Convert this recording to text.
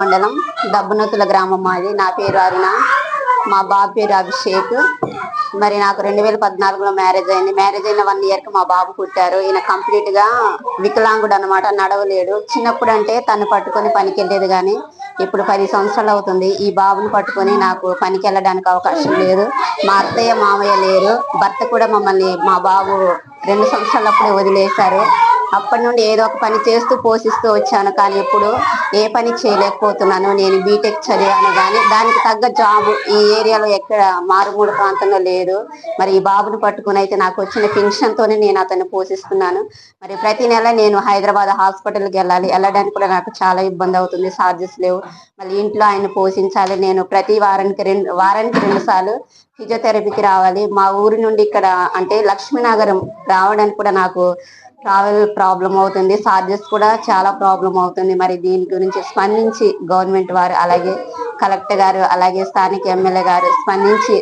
మండలం దబ్బునతుల గ్రామం మాది. నా పేరు అరుణ, మా బాబు పేరు అభిషేక్. మరి నాకు 2014లో మ్యారేజ్ అయింది. మ్యారేజ్ అయిన 1 year కి మా బాబు పుట్టారు. ఈయన కంప్లీట్ గా వికలాంగుడు అనమాట, నడవలేడు. చిన్నప్పుడు అంటే తను పట్టుకొని పనికి వెళ్ళేది, కానీ ఇప్పుడు 10 సంవత్సరాలు అవుతుంది. ఈ బాబుని పట్టుకొని నాకు పనికి వెళ్ళడానికి అవకాశం లేదు. మా అత్తయ్య మామయ్య లేరు. భర్త కూడా మమ్మల్ని, మా బాబు 2 సంవత్సరాలప్పుడే వదిలేశారు. అప్పటి నుండి ఏదో ఒక పని చేస్తూ పోషిస్తూ వచ్చాను, కానీ ఇప్పుడు ఏ పని చేయలేకపోతున్నాను. నేను బీటెక్ చదివాను, కానీ దానికి తగ్గ జాబ్ ఈ ఏరియాలో ఎక్కడ మారుమూల ప్రాంతంలో లేదు. మరి ఈ బాబుని పట్టుకుని అయితే నాకు వచ్చిన పెన్షన్ తోనే నేను అతన్ని పోషిస్తున్నాను. మరి ప్రతి నెల నేను హైదరాబాద్ హాస్పిటల్కి వెళ్ళడానికి కూడా నాకు చాలా ఇబ్బంది అవుతుంది. ఛార్జెస్ లేవు. మళ్ళీ ఇంట్లో ఆయన పోషించాలి. నేను ప్రతి వారానికి 2 సార్లు ఫిజియోథెరపీకి రావాలి. మా ఊరి నుండి ఇక్కడ అంటే లక్ష్మీనగరం రావడానికి కూడా నాకు ట్రావెల్ ప్రాబ్లం అవుతుంది. ఛార్జెస్ కూడా చాలా ప్రాబ్లం అవుతుంది. మరి దీని గురించి స్పందించి గవర్నమెంట్ వారు, అలాగే కలెక్టర్ గారు, అలాగే స్థానిక ఎమ్మెల్యే గారు స్పందించి